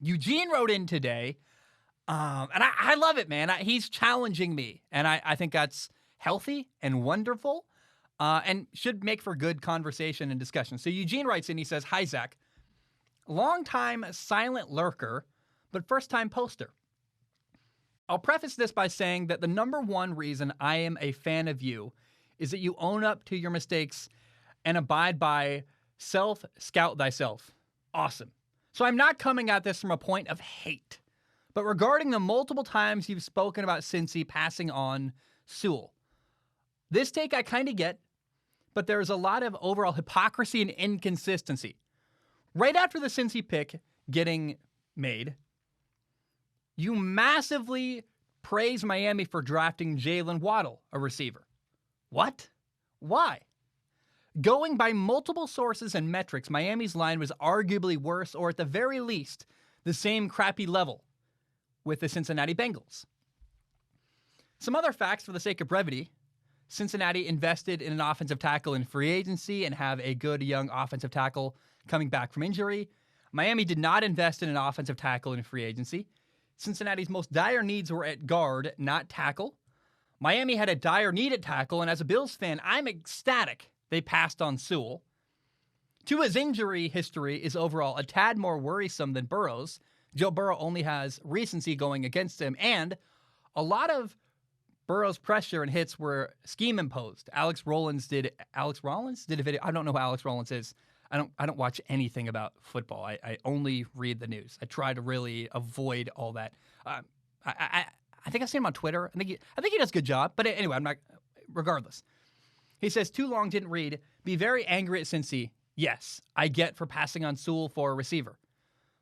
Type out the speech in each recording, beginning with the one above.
Eugene wrote in today, and I love it, man. He's challenging me, and I think that's healthy and wonderful, and should make for good conversation and discussion. So Eugene writes in, he says, "Hi, Zach. Long-time silent lurker, but first-time poster. I'll preface this by saying that the number one reason I am a fan of you is that you own up to your mistakes and abide by self-scout thyself. Awesome. So I'm not coming at this from a point of hate, but regarding the multiple times you've spoken about Cincy passing on Sewell. This take I kind of get, but there's a lot of overall hypocrisy and inconsistency. Right after the Cincy pick getting made, you massively praise Miami for drafting Jalen Waddle, a receiver. What? Why? Going by multiple sources and metrics, Miami's line was arguably worse, or at the very least, the same crappy level with the Cincinnati Bengals. Some other facts for the sake of brevity. Cincinnati invested in an offensive tackle in free agency and have a good young offensive tackle coming back from injury. Miami did not invest in an offensive tackle in free agency. Cincinnati's most dire needs were at guard, not tackle. Miami had a dire need at tackle, and as a Bills fan, I'm ecstatic they passed on Sewell. Tua's injury history is overall a tad more worrisome than Burrow's. Joe Burrow only has recency going against him, and a lot of Burrow's pressure and hits were scheme imposed. Alex Rollins did a video. I don't know who Alex Rollins is. I don't watch anything about football. I only read the news. I try to really avoid all that. I think I've seen him on Twitter. I think he does a good job. But anyway, I'm not. Regardless, he says too long didn't read. Be very angry at Cincy. Yes, I get for passing on Sewell for a receiver,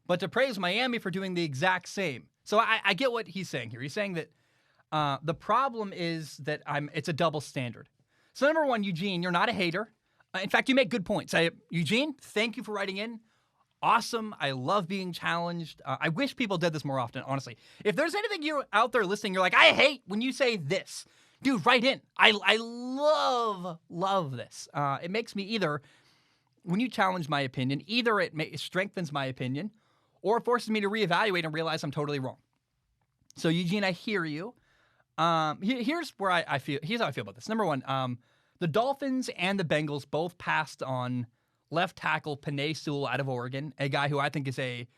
but to praise Miami for doing the exact same. So I get what he's saying here. He's saying that the problem is that it's a double standard. So number one, Eugene, you're not a hater. In fact, you make good points. Eugene, thank you for writing in. Awesome. I love being challenged. I wish people did this more often, honestly. If there's anything you're out there listening, you're like, I hate when you say this. Dude, write in. I love this. It makes me either, when you challenge my opinion, either it strengthens my opinion or it forces me to reevaluate and realize I'm totally wrong. So, Eugene, I hear you. Here's how I feel about this. Number one, the Dolphins and the Bengals both passed on left tackle Penei Sewell out of Oregon, a guy who I think is a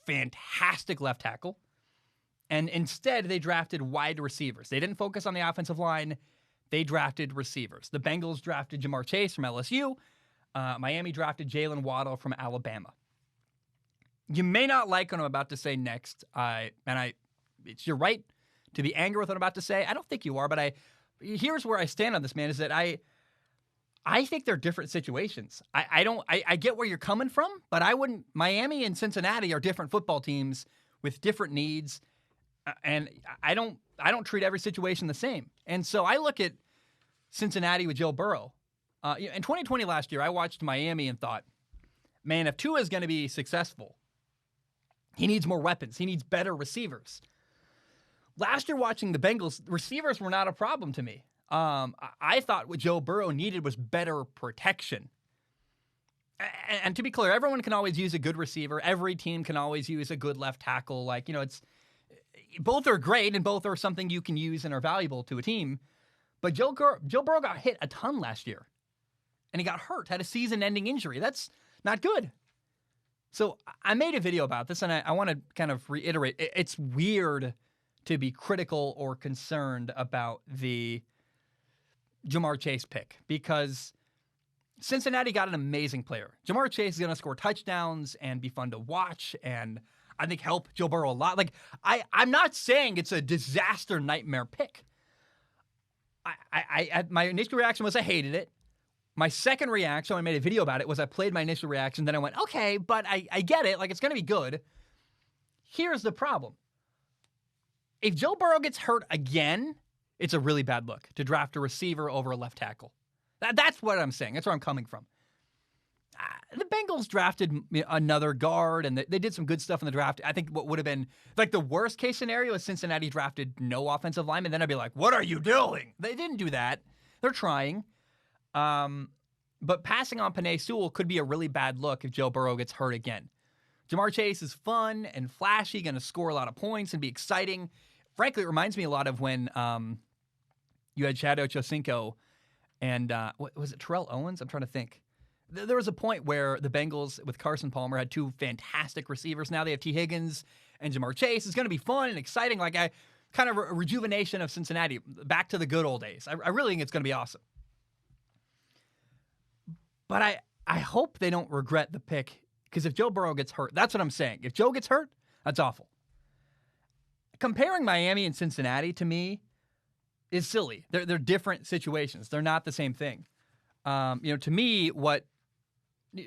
fantastic left tackle. And instead, they drafted wide receivers. They didn't focus on the offensive line. They drafted receivers. The Bengals drafted Jamar Chase from LSU. Miami drafted Jalen Waddle from Alabama. You may not like what I'm about to say next. It's your right to be angry with what I'm about to say. I don't think you are, but here's where I stand on this, man, is that I think they're different situations. I get where you're coming from, but Miami and Cincinnati are different football teams with different needs, and I don't treat every situation the same. And so I look at Cincinnati with Joe Burrow. In 2020 last year, I watched Miami and thought, man, if Tua is going to be successful, he needs more weapons. He needs better receivers. Last year watching the Bengals, receivers were not a problem to me. I thought what Joe Burrow needed was better protection. And to be clear, everyone can always use a good receiver. Every team can always use a good left tackle. Both are great and both are something you can use and are valuable to a team. But Joe Burrow got hit a ton last year. And he got hurt, had a season-ending injury. That's not good. So I made a video about this, and I want to kind of reiterate. It's weird to be critical or concerned about the Jamar Chase pick because Cincinnati got an amazing player. Jamar Chase is going to score touchdowns and be fun to watch and I think help Joe Burrow a lot. I'm not saying it's a disaster nightmare pick. My initial reaction was I hated it. My second reaction, I made a video about it, was I played my initial reaction. Then I went, okay, but I get it. It's going to be good. Here's the problem. If Joe Burrow gets hurt again, it's a really bad look to draft a receiver over a left tackle. That's what I'm saying. That's where I'm coming from. The Bengals drafted another guard, and they did some good stuff in the draft. I think what would have been the worst case scenario is Cincinnati drafted no offensive lineman. Then I'd be like, what are you doing? They didn't do that. They're trying. But passing on Penei Sewell could be a really bad look if Joe Burrow gets hurt again. Jamar Chase is fun and flashy, going to score a lot of points and be exciting. Frankly, it reminds me a lot of when you had Chad Ochocinco and what was it, Terrell Owens? I'm trying to think. There was a point where the Bengals with Carson Palmer had two fantastic receivers. Now they have T. Higgins and Jamar Chase. It's going to be fun and exciting. Like kind of a rejuvenation of Cincinnati, back to the good old days. I really think it's going to be awesome. But I hope they don't regret the pick, because if Joe Burrow gets hurt, that's what I'm saying. If Joe gets hurt, that's awful. Comparing Miami and Cincinnati to me is silly. They're different situations. They're not the same thing. To me,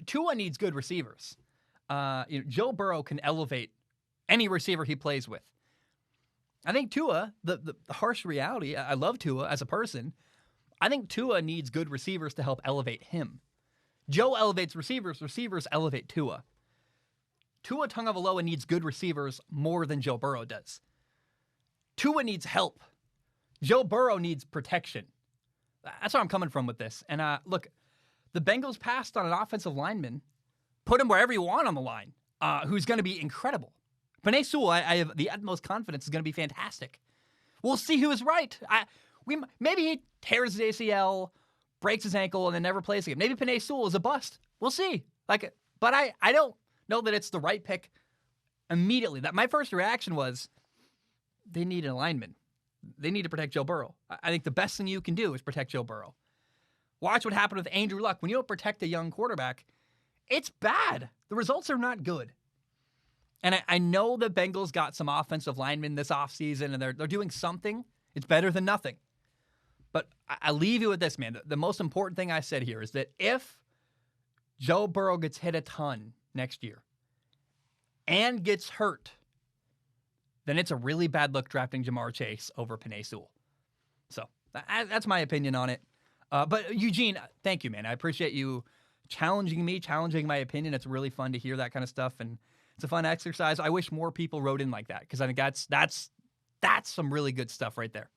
Tua needs good receivers. Joe Burrow can elevate any receiver he plays with. I think Tua, the harsh reality, I love Tua as a person. I think Tua needs good receivers to help elevate him. Joe elevates receivers. Receivers elevate Tua. Tua Tagovailoa needs good receivers more than Joe Burrow does. Tua needs help. Joe Burrow needs protection. That's where I'm coming from with this. And look, the Bengals passed on an offensive lineman, put him wherever you want on the line, who's going to be incredible. Penei Sewell, I have the utmost confidence, is going to be fantastic. We'll see who is right. Maybe he tears his ACL, breaks his ankle, and then never plays again. Maybe Penei Sewell is a bust. We'll see. But I don't know that it's the right pick immediately. That my first reaction was they need an lineman. They need to protect Joe Burrow. I think the best thing you can do is protect Joe Burrow. Watch what happened with Andrew Luck. When you don't protect a young quarterback, it's bad. The results are not good. And I know the Bengals got some offensive linemen this offseason, and they're doing something. It's better than nothing. But I leave you with this, man. The most important thing I said here is that if Joe Burrow gets hit a ton next year and gets hurt, then it's a really bad look drafting Jamar Chase over Penei Sewell. So that's my opinion on it. But Eugene, thank you, man. I appreciate you challenging me, challenging my opinion. It's really fun to hear that kind of stuff, and it's a fun exercise. I wish more people wrote in like that, because I think that's some really good stuff right there.